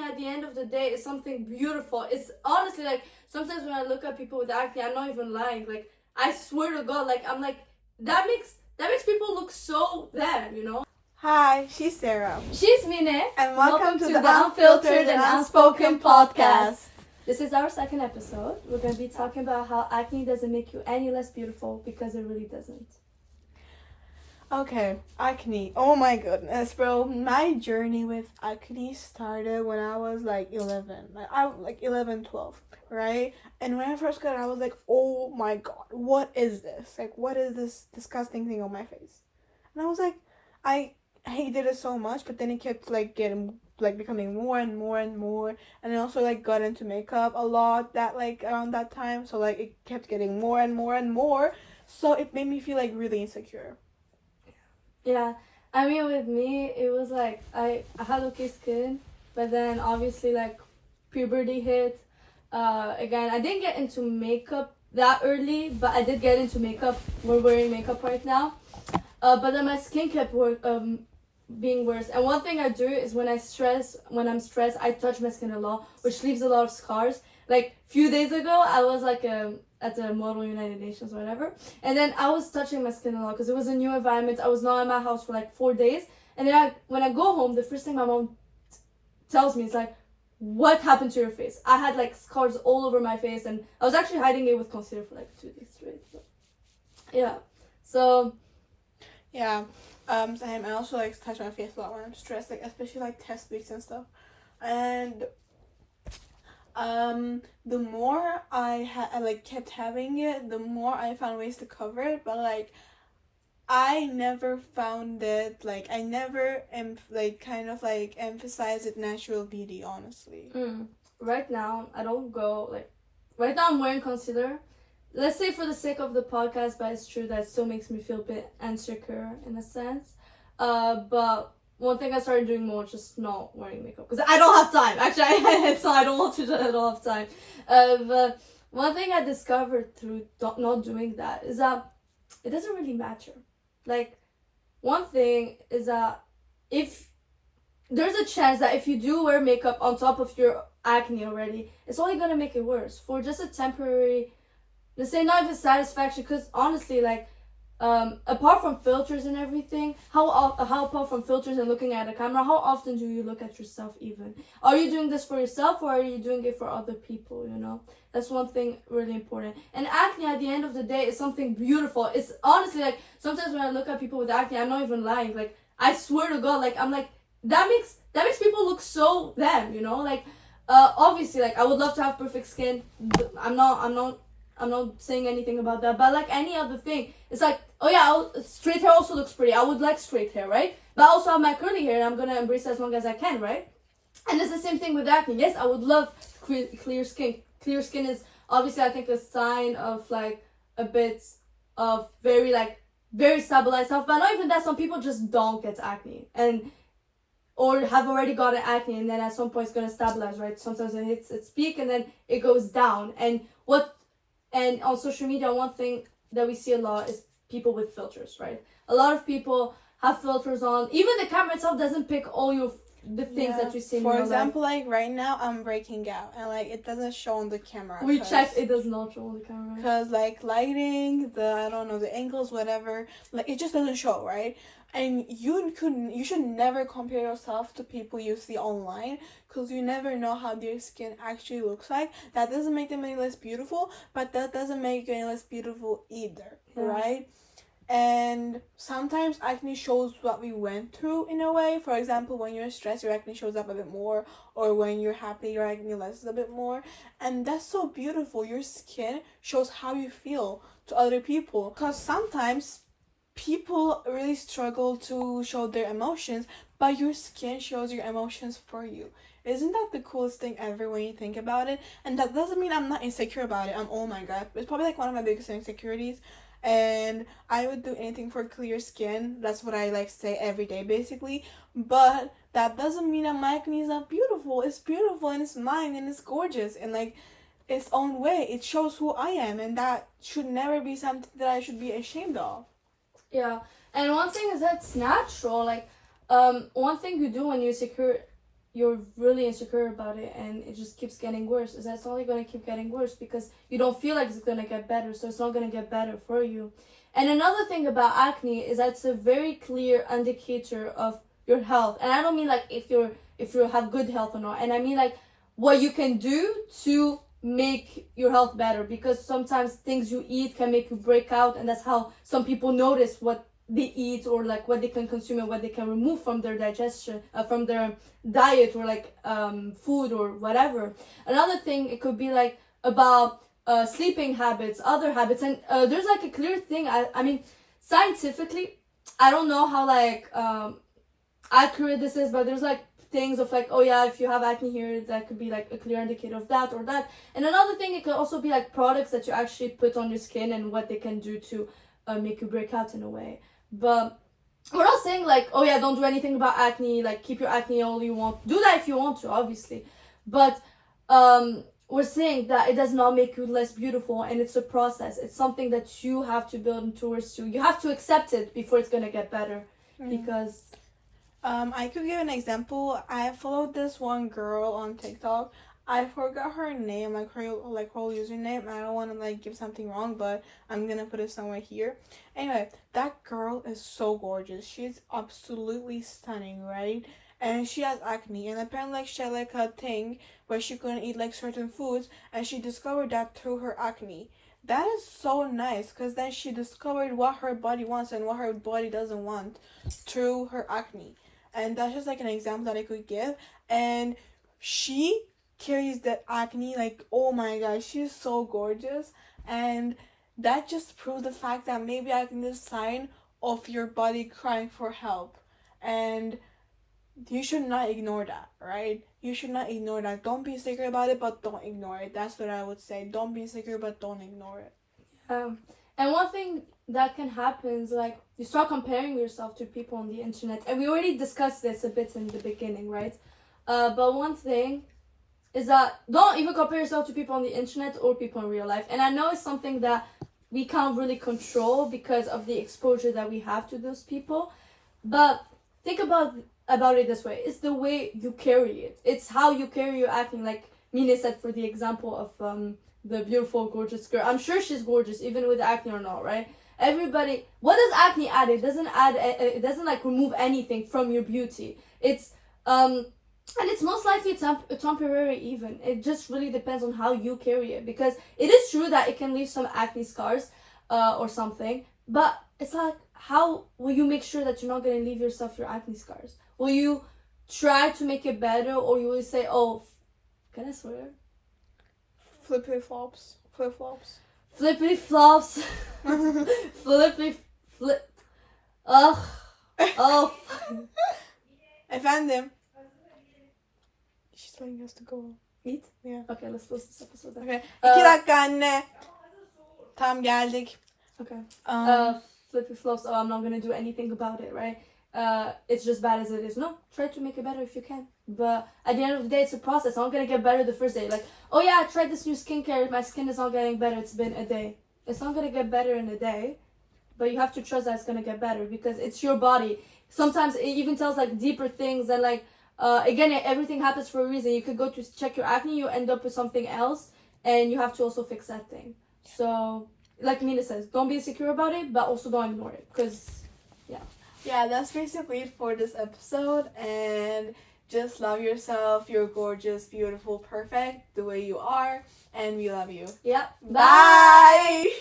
at the end of the day is something beautiful. It's honestly like sometimes when I look at people with acne, I'm not even lying. Like I swear to God, like I'm like that makes people look so them, you know. Hi, she's Sarah. She's Mine, and welcome to the Unfiltered and Unspoken Podcast. This is our second episode. We're going to be talking about how acne doesn't make you any less beautiful, because it really doesn't. Okay, acne. Oh my goodness, bro. My journey with acne started when I was like 11. Like 11, 12, right? And when I first got it, I was like, oh my God, what is this? Like, what is this disgusting thing on my face? And I was like, I hated it so much, but then it kept like becoming more and more and more, and I also like got into makeup a lot that like around that time, so like it kept getting more and more and more, so it made me feel like really insecure. Yeah, I mean with me it was like I had okay skin, but then obviously like puberty hit. Again, I didn't get into makeup that early, but I did get into makeup. We're wearing makeup right now. But then my skin kept being worse. And one thing I do is when I'm stressed, I touch my skin a lot, which leaves a lot of scars. Like a few days ago, I was like at the Model United Nations or whatever, and then I was touching my skin a lot because it was a new environment. I was not in my house for like 4 days, and then when I go home, the first thing my mom tells me is like, "What happened to your face?" I had like scars all over my face, and I was actually hiding it with concealer for like 2 days straight. But, yeah, so. Yeah, same. I also like touch my face a lot when I'm stressed, like especially like test weeks and stuff. And the more I kept having it, the more I found ways to cover it. But like, I never found it, like I never emphasize it natural beauty, honestly. Right now, I don't go like. Right now, I'm wearing concealer. Let's say for the sake of the podcast, but it's true that it still makes me feel a bit insecure in a sense. But one thing I started doing more is just not wearing makeup because I don't have time. Actually, so I don't want to. I don't have time. But one thing I discovered through not doing that is that it doesn't really matter. Like, one thing is that if there's a chance that if you do wear makeup on top of your acne already, it's only gonna make it worse for just a temporary. Let's say not even satisfaction, because honestly, like, apart from filters and everything, how apart from filters and looking at a camera, how often do you look at yourself even? Are you doing this for yourself or are you doing it for other people, you know? That's one thing really important. And acne at the end of the day is something beautiful. It's honestly like, sometimes when I look at people with acne, I'm not even lying. Like, I swear to God, like, I'm like, that makes people look so them, you know? Like, obviously, like, I would love to have perfect skin. I'm not saying anything about that, but like any other thing, it's like, oh yeah, straight hair also looks pretty. I would like straight hair, right? But I also have my curly hair and I'm gonna embrace it as long as I can, right? And it's the same thing with acne. Yes, I would love clear skin. Clear skin is obviously, I think, a sign of like a bit of very stabilized health. But not even that, some people just don't get acne or have already gotten acne, and then at some point it's gonna stabilize, right? Sometimes it hits its peak and then it goes down. And on social media, one thing that we see a lot is people with filters, right? A lot of people have filters on. Even the camera itself doesn't pick all the things that you see in For example, like right now, I'm breaking out, and like it doesn't show on the camera. We checked, it does not show on the camera. Because like lighting, the angles, whatever, like it just doesn't show, right? And you should never compare yourself to people you see online, because you never know how their skin actually looks like. That doesn't make them any less beautiful, but that doesn't make you any less beautiful either, right? And sometimes acne shows what we went through in a way. For example, when you're stressed, your acne shows up a bit more, or when you're happy, your acne lessens a bit more. And that's so beautiful. Your skin shows how you feel to other people, because sometimes people really struggle to show their emotions, but your skin shows your emotions for you. Isn't that the coolest thing ever when you think about it? And that doesn't mean I'm not insecure about it. Oh my God, it's probably like one of my biggest insecurities, and I would do anything for clear skin. That's what I like say every day basically. But that doesn't mean that my acne is not beautiful. It's beautiful and it's mine and it's gorgeous and like its own way. It shows who I am, and that should never be something that I should be ashamed of. Yeah, and one thing is that's natural. Like, one thing you do when you're insecure you're really insecure about it and it just keeps getting worse, is that it's only going to keep getting worse because you don't feel like it's going to get better, so it's not going to get better for you. And another thing about acne is that it's a very clear indicator of your health. And I don't mean like if you have good health or not, and I mean like what you can do to make your health better, because sometimes things you eat can make you break out, and that's how some people notice what they eat or like what they can consume and what they can remove from their digestion, from their diet, or like food or whatever. Another thing, it could be like about sleeping habits, other habits, and there's like a clear thing. I mean, scientifically, I don't know how like accurate this is, but there's like things of like, oh yeah, if you have acne here, that could be like a clear indicator of that or that. And another thing, it could also be like products that you actually put on your skin and what they can do to make you break out in a way. But we're not saying like, oh yeah, don't do anything about acne, like keep your acne all you want. Do that if you want to, obviously. But we're saying that it does not make you less beautiful, and it's a process. It's something that you have to build towards to. You have to accept it before it's gonna get better. Because I could give an example. I followed this one girl on TikTok. I forgot her name, like her whole username. I don't want to like give something wrong, but I'm gonna put it somewhere here. Anyway, that girl is so gorgeous. She's absolutely stunning, right? And she has acne, and apparently like she had like a thing where she couldn't eat like certain foods, and she discovered that through her acne. That is so nice, because then she discovered what her body wants and what her body doesn't want through her acne. And that's just like an example that I could give. And she carries that acne like, oh my god, she's so gorgeous. And that just proves the fact that maybe acne is a sign of your body crying for help. And you should not ignore that, right? You should not ignore that. Don't be insecure about it, but don't ignore it. That's what I would say. Don't be insecure, but don't ignore it. And one thing that can happen is like you start comparing yourself to people on the internet, and we already discussed this a bit in the beginning, right? But one thing is that don't even compare yourself to people on the internet or people in real life. And I know it's something that we can't really control because of the exposure that we have to those people, but think about it this way. It's the way you carry it. It's how you carry your acne. Like Mina said, for the example of the beautiful, gorgeous girl. I'm sure she's gorgeous, even with acne or not, right? Everybody, what does acne add? It doesn't like remove anything from your beauty. It's and it's most likely temporary even. It just really depends on how you carry it, because it is true that it can leave some acne scars or something, but it's like, how will you make sure that you're not going to leave yourself your acne scars? Will you try to make it better, or you will say, oh, can I swear? Flippity flops. Flip flops. Flippity flops. Flippity flip. Ugh. Oh. Efendim. She's telling us to go. Eat? Yeah. Okay, let's post this episode then. Okay. 2 dakika anne. Tam geldik. Okay. Flippy flops. Oh, I'm not gonna do anything about it, right? It's just bad as it is. No, try to make it better if you can. But at the end of the day, it's a process. I'm not gonna get better the first day. Like, oh yeah, I tried this new skincare. My skin is not getting better. It's been a day. It's not gonna get better in a day. But you have to trust that it's gonna get better, because it's your body. Sometimes it even tells like deeper things, and like again, everything happens for a reason. You could go to check your acne, you end up with something else, and you have to also fix that thing. So, like Mina says, don't be insecure about it, but also don't ignore it, because yeah, that's basically it for this episode. And just love yourself. You're gorgeous, beautiful, perfect the way you are, and we love you. yeah. Bye.